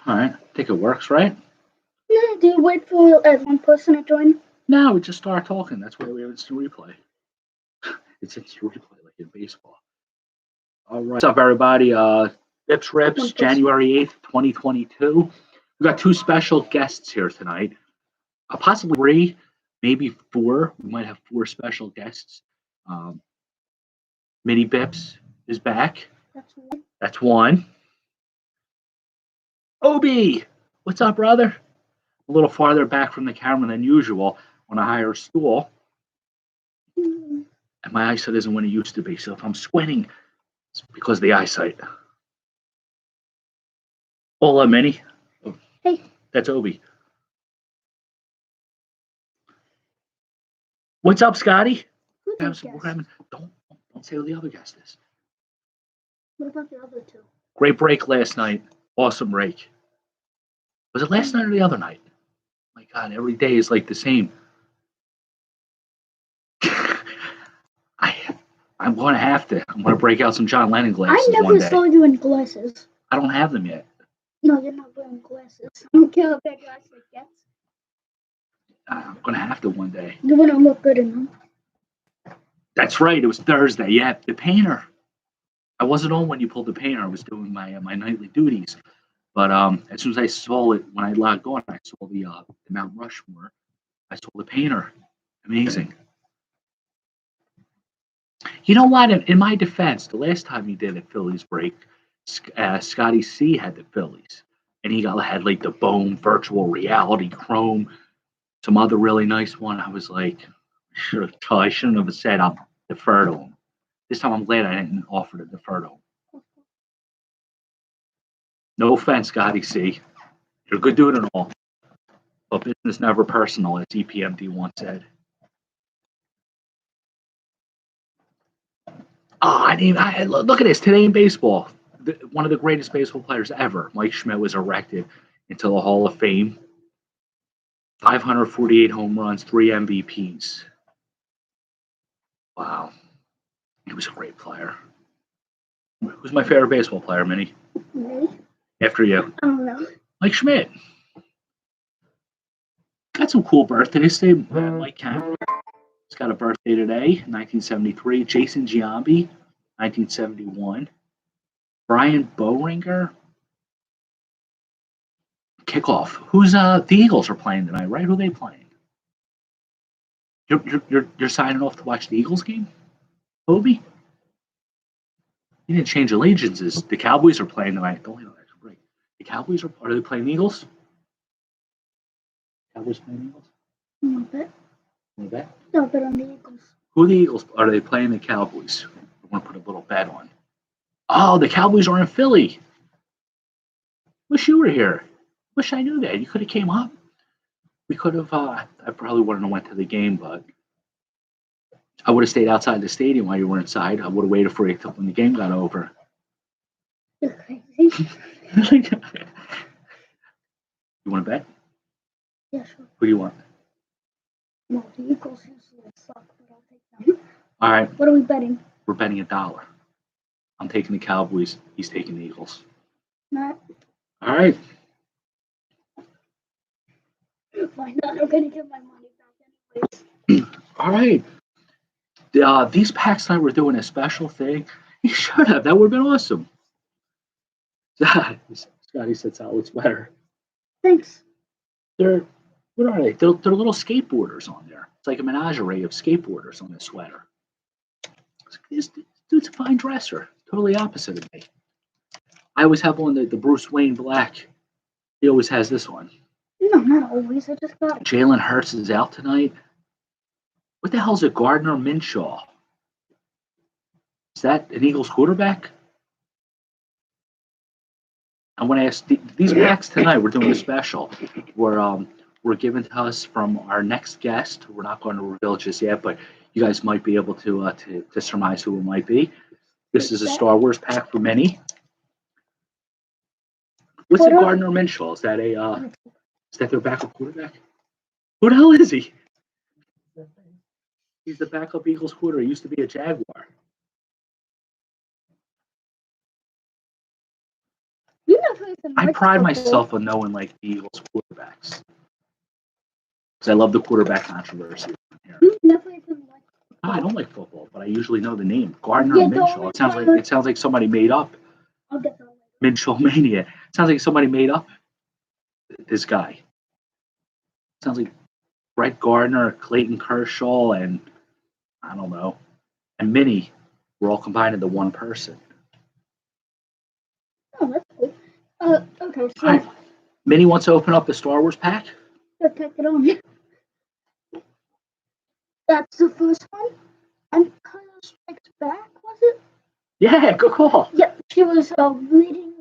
All right. I think it works, right? No, do you wait for one person to join? Now we just start talking. That's why we have instant replay. It's instant replay like in baseball. All right. What's up, everybody? BpsRps, January 8th, 2022. We've got two special guests here tonight. Possibly three, maybe four. We might have four special guests. Mini Bips is back. That's one. Obi, what's up, brother? A little farther back from the camera than usual on a higher stool. And my eyesight isn't what it used to be. So if I'm squinting, it's because of the eyesight. Hola, Minnie. Hey. That's Obi. What's up, Scotty? Don't say who the other guest is. What about the other two? Great break last night. Awesome break. Was it last night or the other night? My God, every day is like the same. I'm going to have to. I'm going to break out some John Lennon glasses I one never day. saw you in glasses. I don't have them yet. No, you're not wearing glasses. I don't care what bad glasses gets. I'm going to have to one day. You want to look good in them. That's right. It was Thursday. Yeah, the painter. I wasn't on when you pulled the painter. I was doing my nightly duties. But as soon as I saw it, when I logged on, I saw the Mount Rushmore. I saw the painter. Amazing. You know what? In my defense, the last time he did a Phillies break, Scotty C had the Phillies, and he had like the Bone Virtual Reality Chrome, some other really nice one. I was like, I shouldn't have said I'll defer to him. This time I'm glad I didn't offer to defer to him. No offense, Scotty C. You're a good dude and all, but business never personal, as EPMD once said. Look at this. Today in baseball, one of the greatest baseball players ever, Mike Schmidt, was erected into the Hall of Fame. 548 home runs, 3 MVPs. Wow. He was a great player. Who's my favorite baseball player, Minnie? Me? After you. I don't know. Mike Schmidt. Got some cool birthdays today. Mike Camp. He's got a birthday today, 1973. Jason Giambi, 1971. Brian Boehringer. Kickoff. Who's the Eagles are playing tonight, right? Who are they playing? You're signing off to watch the Eagles game, Obi? You didn't change allegiances. The Cowboys are playing tonight. Don't let that break. The Cowboys are they playing the Eagles? Cowboys playing the Eagles? No bet. No bet? No bet on the Eagles. Who are the Eagles? Are they playing the Cowboys? I want to put a little bet on. Oh, the Cowboys are in Philly. Wish you were here. Wish I knew that. You could have came up. We could have. I probably wouldn't have went to the game, but I would have stayed outside the stadium while you were inside. I would have waited for you until when the game got over. You're crazy. You want to bet? Yeah, sure. Who do you want? No, the Eagles usually suck, but I'll take them. All right. What are we betting? We're betting $1. I'm taking the Cowboys. He's taking the Eagles. Not. All right. Why not? I'm gonna get my money back anyways. All right. These packs tonight we're doing a special thing. You should have. That would have been awesome. Scotty said solid sweater. Thanks. What are they? They're little skateboarders on there. It's like a menagerie of skateboarders on this sweater. This dude's a fine dresser. Totally opposite of me. I always have one, the Bruce Wayne black. He always has this one. No, not always. I just got it. Jalen Hurts is out tonight. What the hell's a Gardner Minshew? Is that an Eagles quarterback? I want to ask these packs tonight. We're doing a special. We're given to us from our next guest. We're not going to reveal just yet, but you guys might be able to surmise who it might be. This is a Star Wars pack for many. What's a Gardner Minshew? Is that their backup quarterback? Who the hell is he? He's the backup Eagles quarterback. He used to be a Jaguar. You never even I liked pride football. myself on knowing like the Eagles quarterbacks because I love the quarterback controversy. Here. You never even liked I don't like football, but I usually know the name Gardner Yeah, or the Minshew. only It sounds like somebody made up I'll get that later. Minshew Mania. It sounds like somebody made up this guy. Sounds like Brett Gardner, Clayton Kershaw, and I don't know, and Minnie were all combined into one person. Oh, that's cool. Okay, so All right. Minnie wants to open up a Star Wars pack. let's take it on. That's the first one. Empire Strikes Back, was it? Yeah, good call. Yeah, she was reading.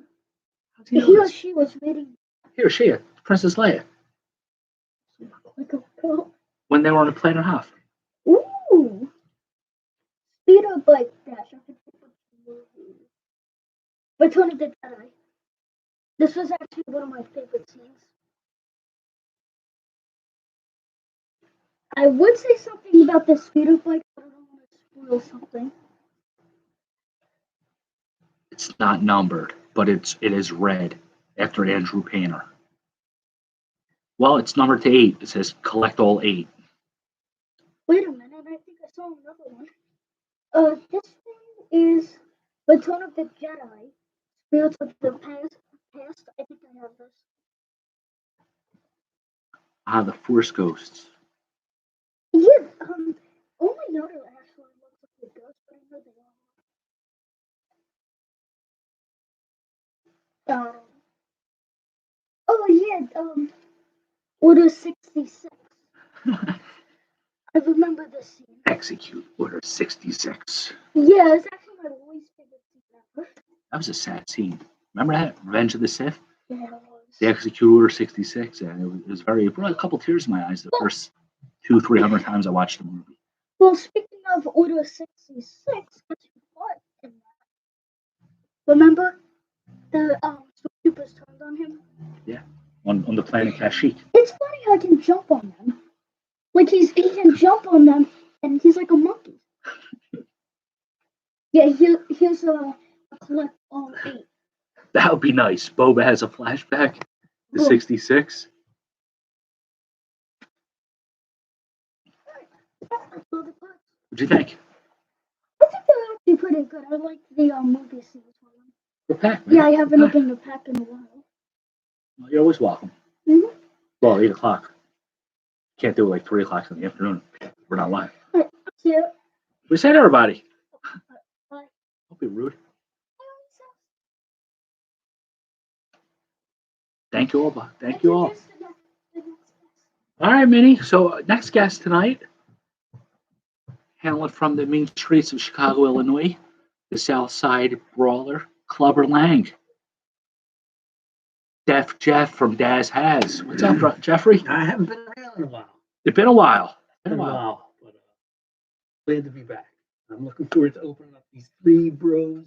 How's he know He or this? she was reading. Here, she, Princess Leia, when they were on the planet Hoth. Ooh, Speeder Bike Dash. Return of the Jedi. This was actually one of my favorite scenes. I would say something about the speeder bike, but I don't want to spoil something. It's not numbered, but it is red after Andrew Painter. Well, it's numbered to 8. It says collect all 8. Wait a minute, I think I saw another one. This thing is Return of the Jedi. Spirits of the Past. I think I have this. The Force Ghosts. Yeah, only Yoda actually looks like a ghost, but I know they are. Oh yeah, Order 66. I remember this scene. Execute Order 66. Yeah, it's actually my least favorite scene ever. That was a sad scene. Remember that? Revenge of the Sith? Yeah, it was. They execute Order 66, and it was very, it brought a couple tears in my eyes the first 200-300 times I watched the movie. Well, speaking of Order 66, guess what? In that? Remember the stormtroopers turned on him? Yeah, on the planet Kashyyyk. It's funny how he can jump on them. Like he can jump on them, and he's like a monkey. Yeah, here's a collect all 8. That would be nice. Boba has a flashback to Cool. 66. What'd What'd you think? I think they're actually pretty good. I like the movie scenes from them. The pack, man. Yeah, I haven't opened the pack in a while. Well, you're always welcome. Mm-hmm. Well, 8 o'clock. Can't do it like 3 o'clock in the afternoon. We're not live. All right, see you. We said everybody. Bye. Don't be rude. Thank you all. Thank you all. All right, Minnie. So next guest tonight, hailing from the mean streets of Chicago, Illinois, the South Side brawler, Clubber Lang. Def Jeff from Daz Has. What's up, Jeffrey? I haven't been around in a while. It's been a while. But glad to be back. I'm looking forward to opening up these 3 bros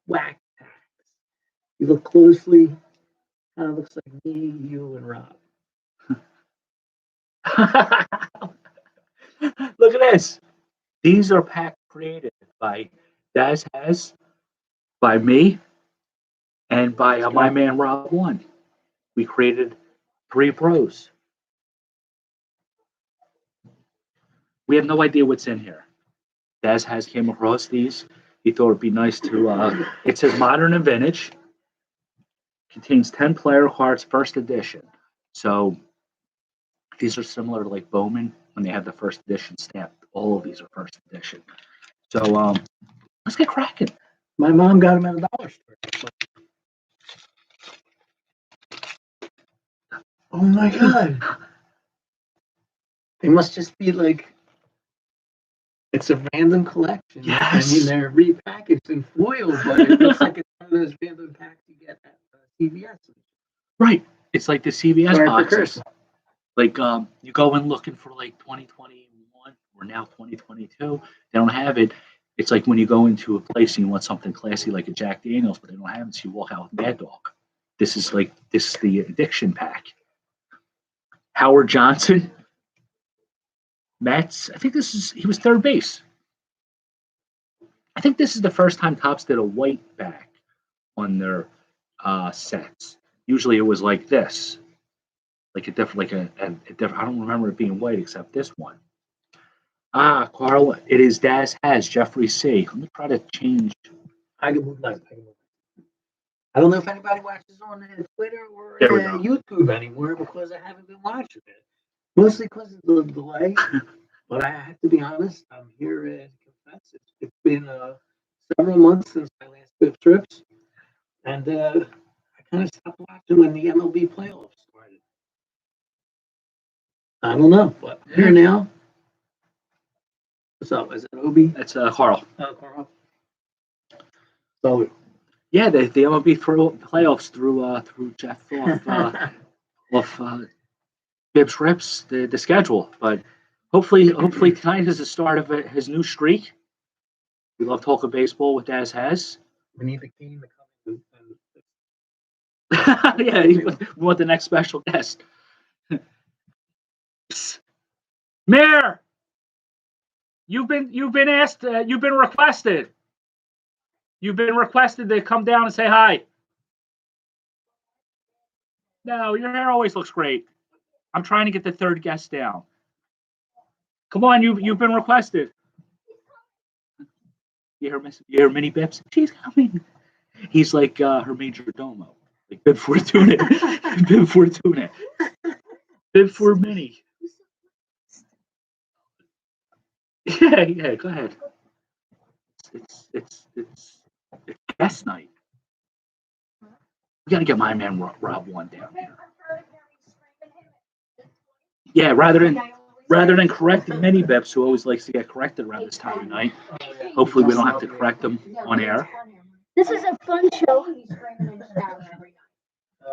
whack packs. You look closely, kind of looks like me, you, and Rob. Look at this. These are packs created by Daz Has, by me, and by my man Rob One. We created 3 bros. We have no idea what's in here. Daz Has came across these. He thought it'd be nice to. It says modern and vintage. Contains 10 player cards, first edition. So these are similar to like Bowman when they had the first edition stamp. All of these are first edition. So let's get cracking. My mom got them at a dollar store. Oh my god. They must just be like, it's a random collection. Yes. I mean, they're repackaged in foil, but it looks like it's one of those random packs you get at CVS. Right. It's like the CVS Sorry for boxes. cursing. Like you go in looking for like 2021 or now 2022. They don't have it. It's like when you go into a place and you want something classy like a Jack Daniels, but they don't have it, so you walk out with Mad Dog. This is the addiction pack. Howard Johnson, Mets. I think he was third base. I think this is the first time Topps did a white back on their sets. Usually it was like this, like a different, a different. I don't remember it being white except this one. Carl, it is Daz has Jeffrey C. Let me try to change. I can move left. I don't know if anybody watches on Twitter or There we go. YouTube anymore because I haven't been watching it. Mostly because of the delay. But I have to be honest, I'm here to confess. It's been several months since my last BpsRps. And I kind of stopped watching when the MLB playoffs started. I don't know, but I'm here now. What's up? Is it Obi? It's Carl. Oh, Carl. So, Yeah, the MLB playoffs through Jeff off BpsRps the schedule, but hopefully tonight is the start of his new streak. We love talking baseball with Daz has. we need the king to come in. Yeah, we want the next special guest. Mayor, you've been asked. You've been requested. You've been requested to come down and say hi. No, your hair always looks great. I'm trying to get the third guest down. Come on, you've been requested. You hear Mini Bips? She's coming. He's like her major domo, like Bib Fortuna, Bib Fortuna, Bib for Mini. Yeah. Go ahead. It's guest night. We gotta get my man Rob one down here. Yeah, rather than correcting Mini Bips, who always likes to get corrected around this time of night. Hopefully, we don't have to correct them on air. This is a fun show.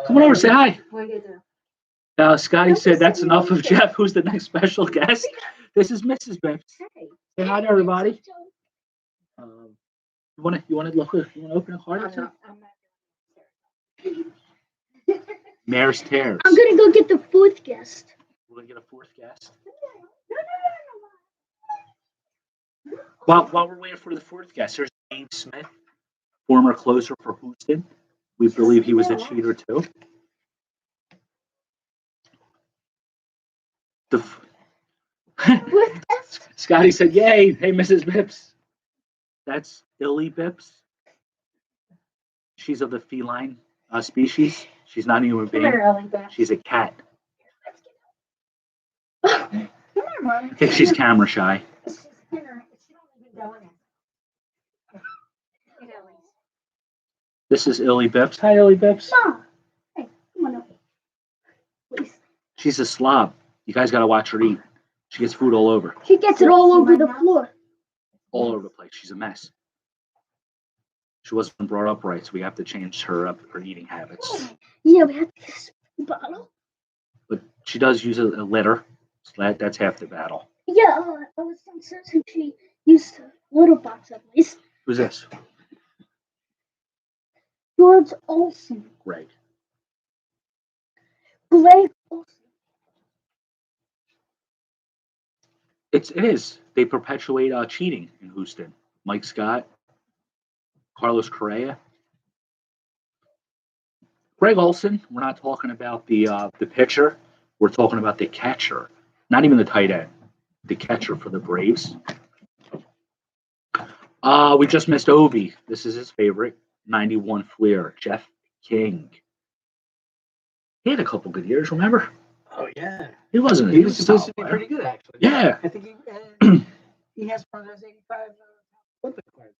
Come on over, say hi. Scotty said that's enough of Jeff. Who's the next special guest? This is Mrs. Bips. Say hi to everybody. You want to open a card or something? Mare's Tears. I'm gonna go get the fourth guest. We're gonna get a fourth guest. While we're waiting for the fourth guest, here's James Smith, former closer for Houston. We believe he was a cheater too. Scotty said, "Yay! Hey, Mrs. Bips." That's Illy Bips. She's of the feline species. She's not a human being. She's a cat. I think she's camera shy. This is Illy Bips. Hi, Illy Bips. Hey, come on over. Please. She's a slob. You guys got to watch her eat. She gets food all over. She gets it all over the floor. All over the place. She's a mess. She wasn't brought up right, so we have to change her eating habits. Yeah, we have to get a bottle. But she does use a litter. So that's half the battle. Yeah, I was saying she used a little box at least. Who's this? George Olson. Greg Olson. It is. They perpetuate cheating in Houston. Mike Scott, Carlos Correa, Greg Olson. We're not talking about the pitcher. We're talking about the catcher. Not even the tight end. The catcher for the Braves. We just missed Obi. This is his favorite. 91 Fleer. Jeff King. He had a couple good years, remember? Oh, yeah. He was supposed to be pretty good, actually. Yeah. I think he has one of those 85 Olympic cards.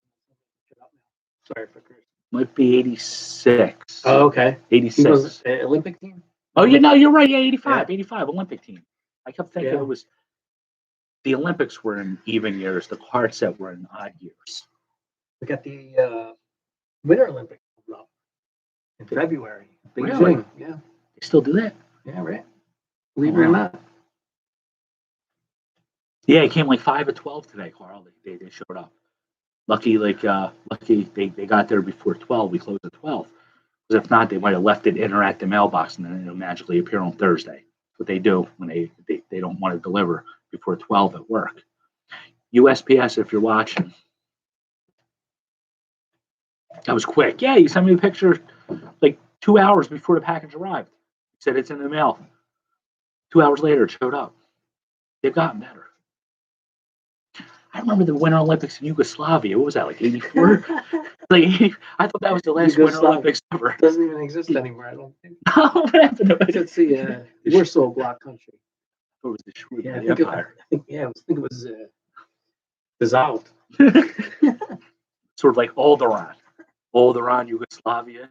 Sorry for Chris. Might be 86. Oh, okay. 86. He was an Olympic team? Oh, yeah, no, you're right. Yeah, 85. Yeah. 85 Olympic team. I kept thinking Yeah. it was the Olympics were in even years. The card set were in odd years. We got the Winter Olympics up in February. Really? Beijing. Yeah. They still do that? Yeah, right. Believe it or not. Yeah, it came like 5 or 12 today, Carl. They showed up. Lucky they got there before 12. We closed at 12. Because if not, they might have left it in or at the mailbox and then it'll magically appear on Thursday. What they do when they don't want to deliver before 12 at work. USPS, if you're watching. That was quick. Yeah, you sent me a picture like 2 hours before the package arrived. He said it's in the mail. 2 hours later, it showed up. They've gotten better. I remember the Winter Olympics in Yugoslavia. What was that, like 84? Like, I thought that was the last Winter Yugoslavia. Olympics ever. Doesn't even exist anymore, I don't think. What happened to it? It's the Warsaw Bloc country. It was destroyed Yeah, by I the think Empire. it was dissolved. Sort of like Alderaan, Yugoslavia.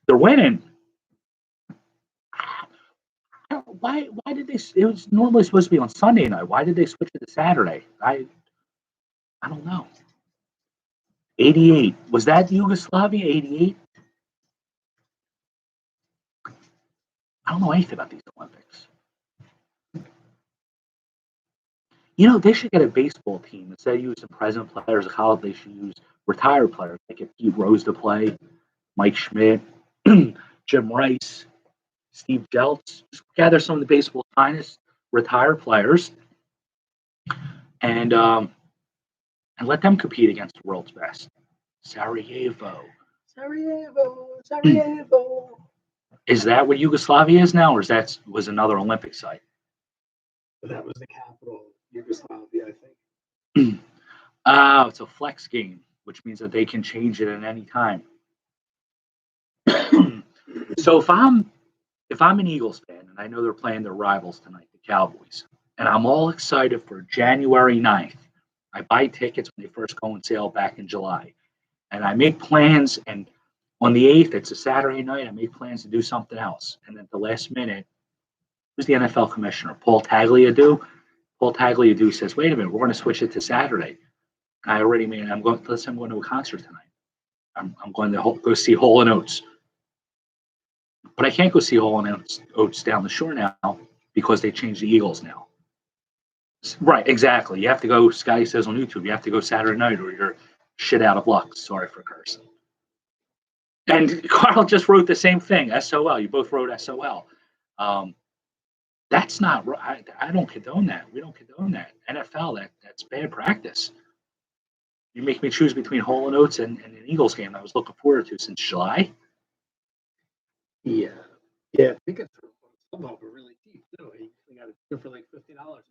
They're winning. Why did they? It was normally supposed to be on Sunday night. Why did they switch it to Saturday? I don't know. 88. Was that Yugoslavia? 88? I don't know anything about these Olympics. You know, they should get a baseball team. Instead of using present players of college, they should use retired players. Like get Pete Rose to play, Mike Schmidt, Jim Rice, Steve Jeltz. Just gather some of the baseball's finest retired players and let them compete against the world's best. Sarajevo. Is that what Yugoslavia is now, or was another Olympic site? That was the capital of Yugoslavia, I think. It's a flex game, which means that they can change it at any time. So if I'm an Eagles fan and I know they're playing their rivals tonight, the Cowboys, and I'm all excited for January 9th, I buy tickets when they first go on sale back in July, and I make plans. And on the 8th, it's a Saturday night, I make plans to do something else. And at the last minute, who's the NFL commissioner? Paul Tagliabue. Paul Tagliabue says, "Wait a minute, we're going to switch it to Saturday." And I already made. I'm going to a concert tonight. I'm going to go see Hall and Oates. But I can't go see Hall and Oates down the shore now because they changed the Eagles now. Right, exactly. You have to go, Scotty says on YouTube, you have to go Saturday night or you're shit out of luck. Sorry for cursing. And Carl just wrote the same thing, SOL. You both wrote SOL. That's not right. I don't condone that. We don't condone that. NFL, that's bad practice. You make me choose between Hall and Oates and an Eagles game I was looking forward to since July. Yeah. Yeah, tickets for some of them are really cheap too. You got it for like $50.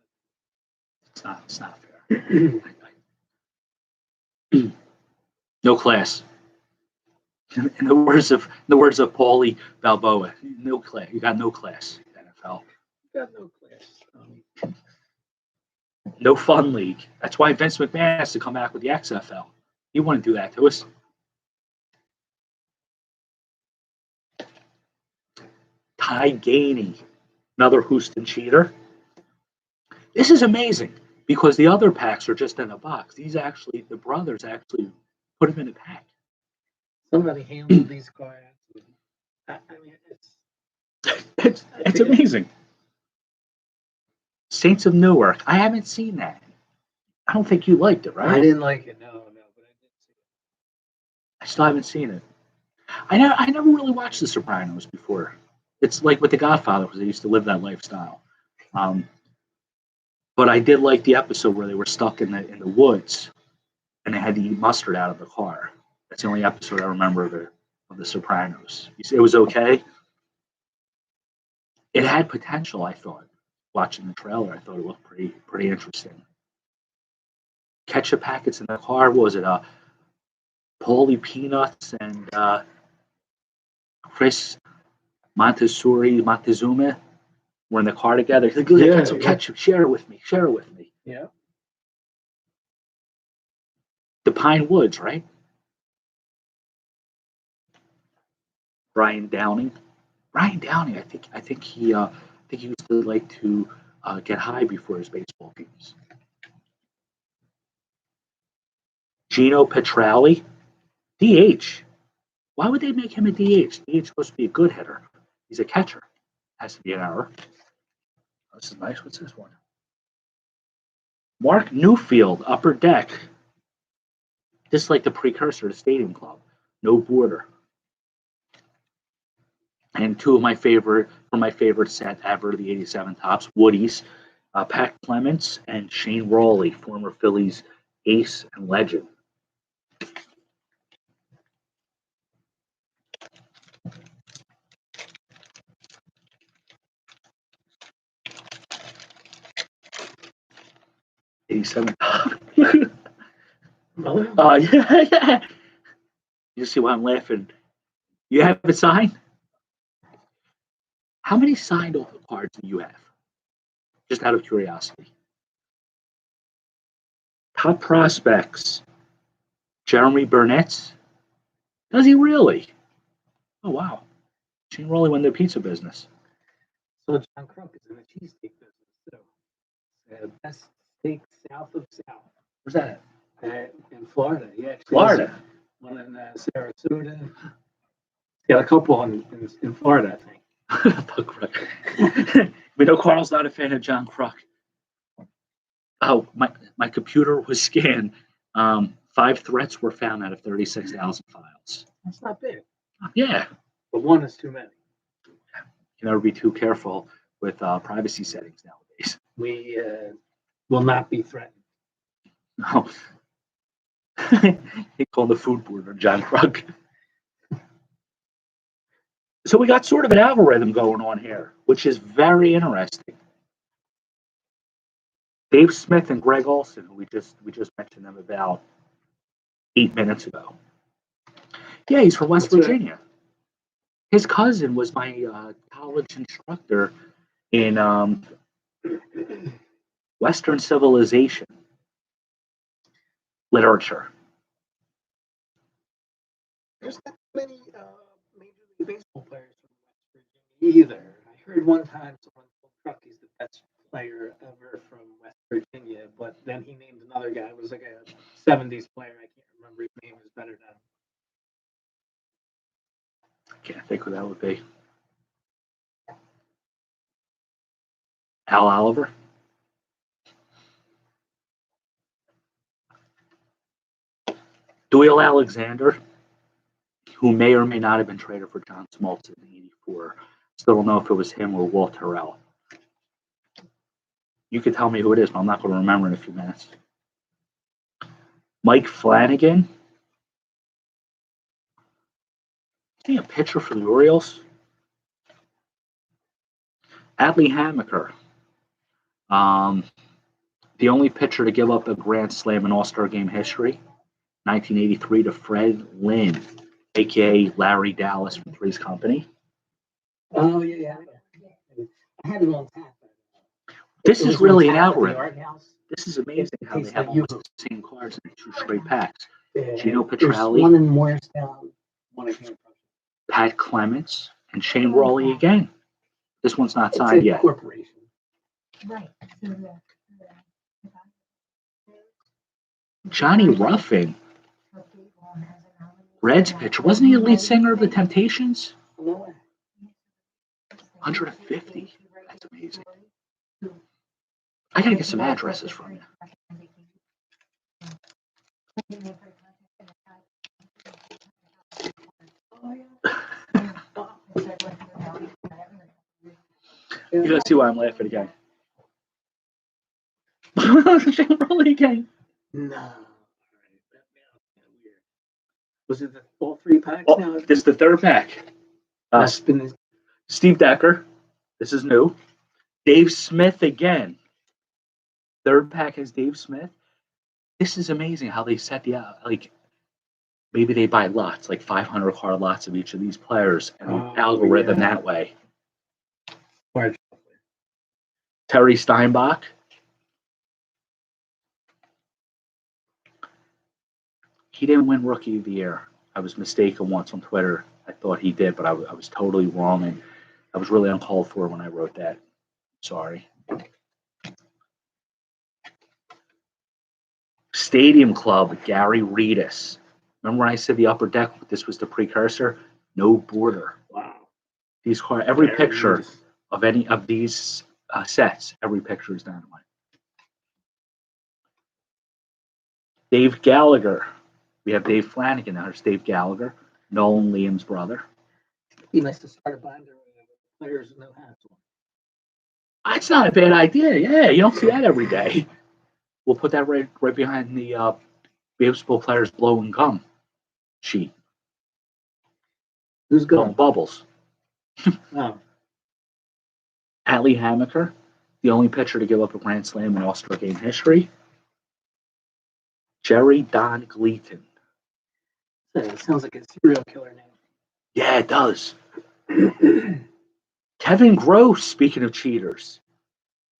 It's not fair. No class. In the words of Paulie Balboa, no class. You got no class, NFL. You got no class. No fun league. That's why Vince McMahon has to come back with the XFL. He wouldn't do that to us. Ty Gainey, another Houston cheater. This is amazing because the other packs are just in a box. The brothers actually put them in a pack. Somebody handled these cards. I mean, It's amazing. Saints of Newark. I haven't seen that. I don't think you liked it, right? I didn't like it. No, but I did see it. I still haven't seen it. I never really watched The Sopranos before. It's like with The Godfather because I used to live that lifestyle. But I did like the episode where they were stuck in the woods and they had to eat mustard out of the car. That's the only episode I remember of The Sopranos. It was okay. It had potential, I thought. Watching the trailer, I thought it looked pretty interesting. Ketchup packets in the car. What was it? Paulie Peanuts and Chris Montezuma were in the car together. He's like, get some ketchup. Share it with me. Yeah. The Pine Woods, right? Brian Downing. I think he used to like to get high before his baseball games. Gino Petralli, DH. Why would they make him a DH? DH is supposed to be a good hitter. He's a catcher. Has to be an error. This is nice. What's this one? Mark Newfield, Upper Deck. This is like the precursor to Stadium Club. No border. And two of my favorite set ever, the 87 Tops, Woody's, Pat Clements and Shane Rawley, former Phillies ace and legend. 87. Oh, Yeah. You see why I'm laughing? You have it signed? How many signed cards do you have? Just out of curiosity. Top prospects. Jeremy Burnett. Does he really? Oh, wow. She really went the pizza business. so John Crook is in the cheesesteak business too. Best steak south of South. Where's that? In Florida. Yeah, actually has Florida. one in Sarasota. He's got a couple in Florida, I think. Doug Crook. We know Carl's not a fan of John Crook. Oh, my computer was scanned. 5 threats were found out of 36,000 files. That's not big. Yeah. But one is too many. You can never be too careful with privacy settings nowadays. We will not be threatened. No. He called the food board or John Krug. So we got sort of an algorithm going on here, which is very interesting. Dave Smith and Greg Olson, who we just mentioned them about 8 minutes ago. Yeah, he's from West What's that? Virginia. His cousin was my college instructor in Western civilization literature. There's not many Major League Baseball players from West Virginia either. I heard one time someone told Truck he's the best player ever from West Virginia, but then he named another guy. It was like a 70s player. I can't remember his name. It was better than him. I can't think who that would be. Al Oliver. Doyle Alexander, who may or may not have been traded for John Smoltz in '84. Still don't know if it was him or Walt Terrell. You could tell me who it is, but I'm not going to remember in a few minutes. Mike Flanagan. Is he a pitcher for the Orioles? Adley Hamaker. The only pitcher to give up a Grand Slam in All-Star Game history. 1983 to Fred Lynn, a.k.a. Larry Dallas from Three's Company. Oh, yeah. I had it on tap. This It is was really on an tap at the algorithm. art house. This is amazing how they Tastes have like you. almost the same cards in 2 straight packs. Yeah, Gino there's Petrelli, one in Morristown, one in Hampton. Pat Clements, and Shane Rawley again. This one's not signed It's a yet. corporation. Right. Johnny Ruffin, Reds pitcher. Wasn't he a lead singer of the Temptations? No way. 150. That's amazing. I gotta get some addresses from you. You gotta see why I'm laughing again. Shane Rawley again. No. Was it all 3 packs Oh, now? this is the 3rd pack. That's been Steve Decker. This is new. Dave Smith again. 3rd pack has Dave Smith. This is amazing how they set the maybe they buy lots, like 500 card lots of each of these players and algorithm that way. Large. Terry Steinbach. He didn't win Rookie of the Year. I was mistaken once on Twitter. I thought he did, but I was totally wrong, and I was really uncalled for when I wrote that. Sorry. Stadium Club, Gary Reedus. Remember when I said the upper deck, this was the precursor? No border. Wow. These cards, every Gary picture Reedus. of any of these sets, every picture is dynamite. Dave Gallagher. We have Dave Flanagan. Now there's Dave Gallagher, Nolan Liam's brother. It'd be nice to start a binder with players with no hats on. That's not a bad idea. Yeah, you don't see that every day. We'll put that right behind the baseball players blowing gum sheet. Who's Blowing going? bubbles. Oh, Adley Hamaker, the only pitcher to give up a Grand Slam in All-Star Game history. Jerry Don Gleaton. It sounds like a serial killer Yeah, it does. name. Kevin Gross, speaking of cheaters,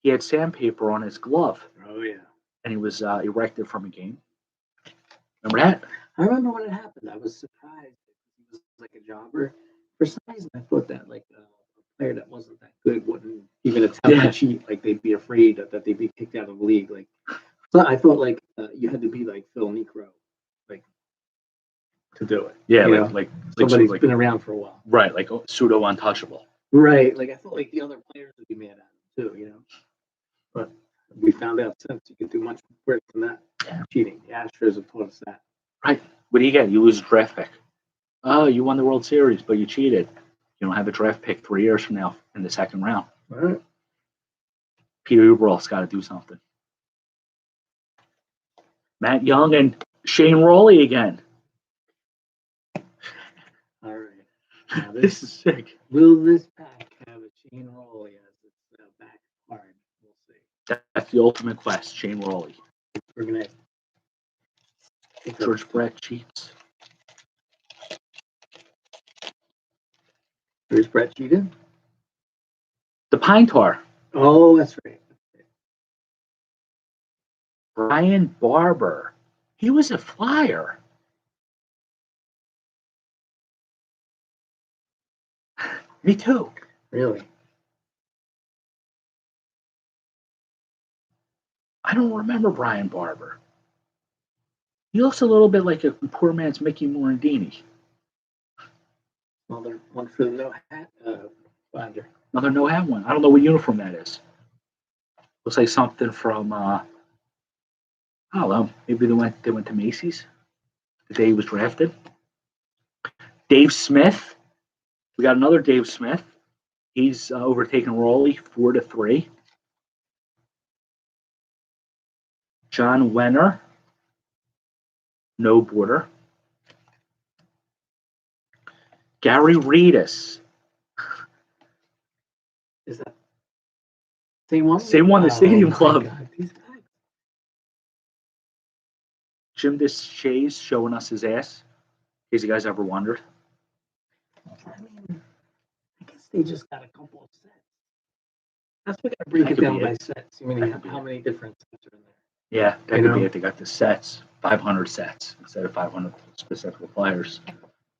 he had sandpaper on his glove Oh yeah. and he was erected from a game. Remember that? I remember when it happened. I was surprised. He was like a jobber. For some reason, I thought that like a player that wasn't that good wouldn't even attempt Yeah. to cheat. Like they'd be afraid that they'd be kicked out of the league. Like, so I thought like you had to be like Phil Necro, like to do it. Yeah, You like Somebody's like been around for a while. right, like pseudo untouchable. Right. Like I thought like the other players would be mad at him too. But we found out since you can do much worse than that. Yeah. Cheating. The Astros have taught us that. Right. What do you get? You lose a draft pick. Oh, you won the World Series, but you cheated. You don't have a draft pick 3 years from now in the second round. All right. Peter Uberall's got to do something. Matt Young and Shane Rowley again. All right. Now This is sick. will this pack have a Shane Rowley as its back card? We'll see. That's the ultimate quest, Shane Rowley. We're gonna. George Brett cheats. Where's Brett cheated? The Pine Tar. Oh, that's right. Brian Barber. He was a Flyer. Me too. Really? I don't remember Brian Barber. He looks a little bit like a poor man's Mickey Morandini. Another one for the no hat binder. Another no hat one. I don't know what uniform that is. Looks like something from I don't know. Maybe they went to Macy's the day he was drafted. Dave Smith. We got another Dave Smith. He's overtaken Rowley 4-3. John Wenner. No border. Gary Reedus. Is that same one? Same one, the Stadium my Club. God, these packs. Jim Deschays showing us his ass. In case you guys ever wondered. I mean, I guess they just got a couple of sets. That's what I break That it could down be by it. sets. I mean, That could be how it. many different sets are in there? Yeah, that You could be know? it. They got the sets, 500 sets instead of 500 specific players,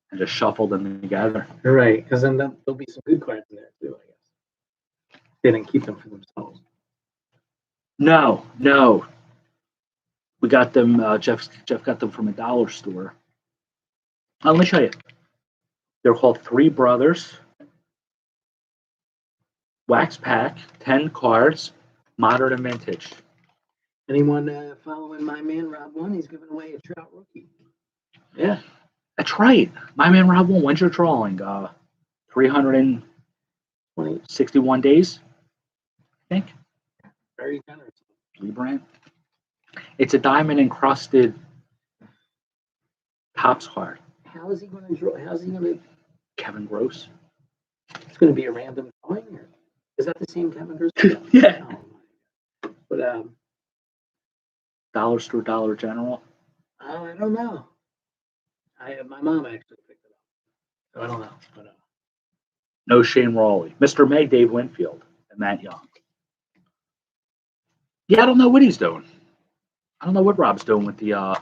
and just shuffled them together. You're right, because then there'll be some good cards in there too, I guess. They didn't keep them for themselves. No. We got them. Jeff got them from a dollar store. Let me show you. They're called Three Brothers. Wax pack, 10 cards, modern and vintage. Anyone following my man Rob One? He's giving away a Trout rookie. Yeah, that's right. My man Rob won. When's your drawing? 361 days, I think. Very generous. Lee Brandt. It's a diamond encrusted Topps card. How is he going to draw? How's he going to? Kevin Gross. It's going to be a random drawing, or is that the same Kevin Gross? Yeah. Oh, but Dollar store, Dollar General. I don't know. My mom actually picked it up, so I don't know. But No Shane Rowley. Mr. May, Dave Winfield, and Matt Young. Yeah, I don't know what he's doing. I don't know what Rob's doing with the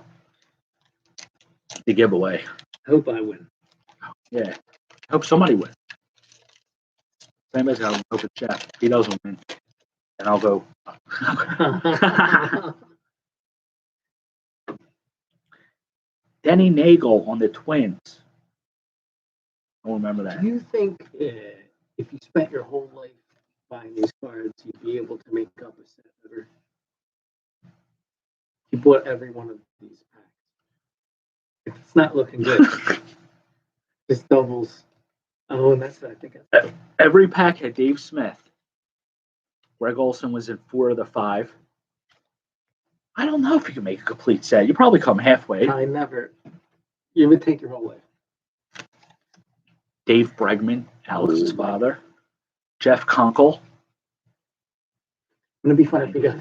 giveaway. I hope I win. Yeah. I hope somebody wins. Same as I hope it's Jeff. If he doesn't win, and I'll go. Denny Nagel on the Twins. I don't remember that. Do you think if you spent your whole life buying these cards, you'd be able to make up a set ever? You bought every one of these packs. If it's not looking good, just doubles. Oh, and that's I think that's Every pack had Dave Smith. Greg Olson was in 4 of the 5. I don't know if you can make a complete set. You probably come halfway. I never. You would take your whole life. Dave Bregman, Alex's father. Jeff Kunkel. Wouldn't it be fun if we got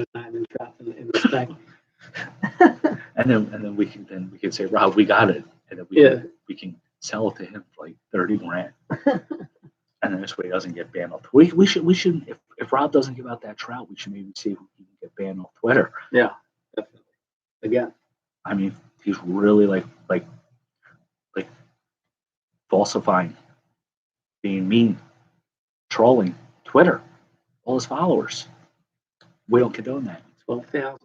a diamond drop in the stack? And then we can say, Rob, we got it, and then we can sell it to him for like 30 grand. And then this way he doesn't get banned off. We should if Rob doesn't give out that trout, we should maybe see if he can get banned off Twitter. Yeah, definitely. Again, I mean, he's really like falsifying, being mean, trolling Twitter, all his followers. We don't condone that. 12,000.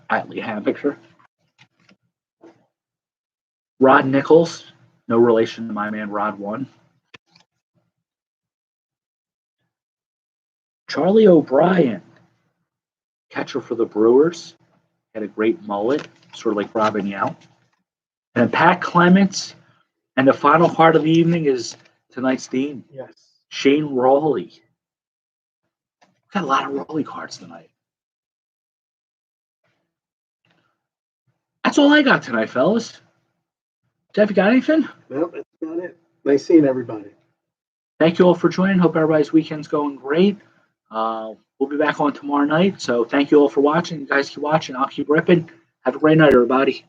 Atlee Havager. Rod Nichols, no relation to my man Rod 1. Charlie O'Brien, catcher for the Brewers, had a great mullet, sort of like Robin Yount. And then Pat Clements, and the final part of the evening is tonight's theme. Yes. Shane Rawley. Got a lot of Rawley cards tonight. That's all I got tonight, fellas. Jeff, you got anything? Well, that's about it. Nice seeing everybody. Thank you all for joining. Hope everybody's weekend's going great. We'll be back on tomorrow night. So thank you all for watching. You guys keep watching. I'll keep ripping. Have a great night, everybody.